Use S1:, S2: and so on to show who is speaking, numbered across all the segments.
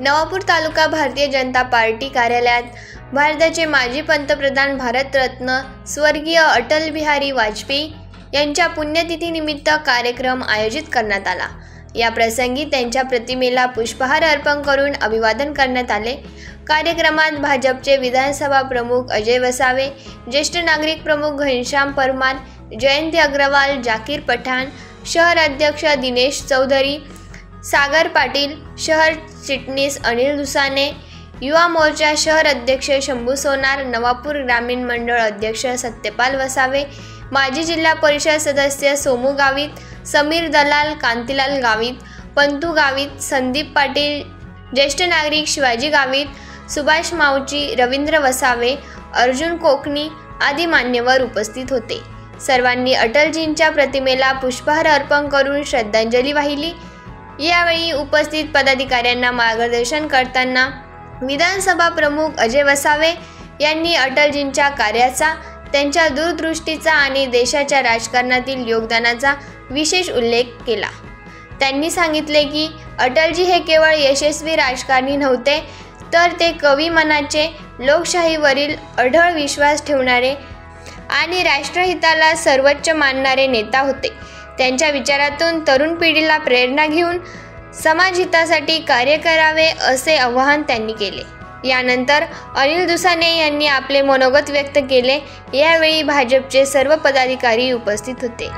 S1: नवापूर तालुका Bharatiya Janata party कार्यालयात भारताचे माजी पंतप्रधान भारतरत्न स्वर्गीय अटल बिहारी वाजपेयी यांच्या पुण्यतिथीनिमित्त कार्यक्रम आयोजित करण्यात आला। या प्रसंगी त्यांच्या प्रतिमेला पुष्पहार अर्पण करून अभिवादन करण्यात आले। कार्यक्रमात भाजपचे विधानसभा प्रमुख अजय वसावे, ज्येष्ठ नागरिक प्रमुख घनश्याम परमार, जयंती अग्रवाल, जाकीर पठाण, शहर अध्यक्ष दिनेश चौधरी, सागर पाटील, शहर चिटणीस अनिल दुसाने, युवा मोर्चा शहर अध्यक्ष शंभू सोनार, नवापूर ग्रामीण मंडळ अध्यक्ष सत्यपाल वसावे, माजी जिल्हा परिषद सदस्य सोमू गावित, समीर दलाल, कांतीलाल गावित, पंतू गावित, संदीप पाटील, ज्येष्ठ नागरिक शिवाजी गावित, सुभाष मावची, रवींद्र वसावे, अर्जुन कोकणी आदी मान्यवर उपस्थित होते। सर्वांनी अटलजींच्या प्रतिमेला पुष्पहार अर्पण करून श्रद्धांजली वाहिली। यावेळी उपस्थित पदाधिकाऱ्यांना मार्गदर्शन करताना विधानसभा प्रमुख अजय वसावे यांनी अटलजींच्या कार्याचा, त्यांच्या दूरदृष्टीचा आणि देशाच्या राजकारणातील योगदानाचा विशेष उल्लेख केला। त्यांनी सांगितले की अटलजी हे केवळ यशस्वी राजकारणी नव्हते, तर ते कवी मनाचे, लोकशाहीवरील अढळ विश्वास ठेवणारे आणि राष्ट्रहिताला सर्वोच्च मानणारे नेता होते। त्यांच्या विचारातून तरुण पिढीला प्रेरणा घेऊन समाजहितासाठी कार्य करावे असे आवाहन त्यांनी केले। यानंतर अनिल दुसाने यांनी आपले मनोगत व्यक्त केले। यावेळी भाजपचे सर्व पदाधिकारी उपस्थित होते।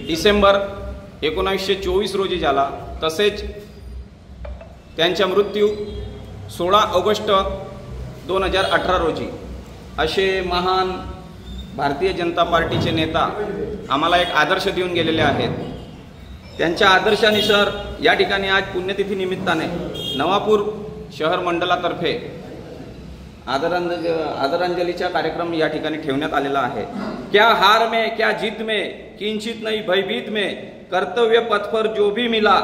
S2: डिसेंबर 1924 रोजी झाला। तसेच त्यांचा मृत्यू 16 ऑगस्ट 2018 रोजी। असे महान भारतीय जनता पार्टीचे नेता आम्हाला एक आदर्श देऊन गेलेले आहेत। त्यांच्या आदर्शानुसार या ठिकाणी आज पुण्यतिथी निमित्ताने नवापूर शहर मंडळातर्फे आदरांजलीचा कार्यक्रम या ठिकाणी ठेवण्यात आलेला आहे। क्या हार में क्या जीत में किंचित नहीं भयभीत में कर्तव्य पथ पर जो भी मिला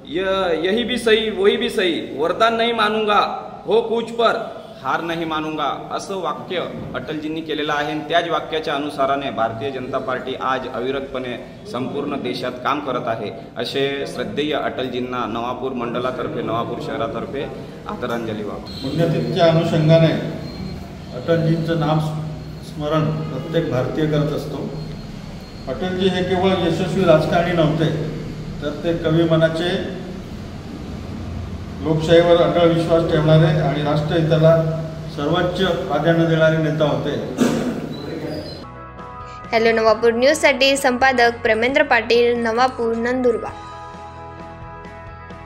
S2: यही भी सही वही भी सही वरदान नहीं मानूंगा हो कूच पर हार नहीं मानूंगा असं वाक्य अटलजींनी केलेलं आहे। त्याच वाक्याच्या अनुसाराने भारतीय जनता पार्टी आज अविरतपणे संपूर्ण देशात काम करत आहे। असे श्रद्धेय अटलजींना नवापूर मंडळातर्फे, नवापूर शहरातर्फे आदरांजली वाहतो।
S3: पुण्यतिथीच्या अनुषंगाने अटलजींचं नाम स्मरण प्रत्येक भारतीय करत असतो। अटलजी हे केवळ यशस्वी राजकारणी नव्हते, तर ते कवी मनाचे, लोकशाहीवर अटळ विश्वास ठेवणारे आणि राष्ट्रहिताला सर्वोच्च प्राधान्य देणारे नेता होते।
S1: हॅलो नवापूर न्यूजसाठी संपादक प्रेमेंद्र पाटील, नवापूर, नंदुरबार।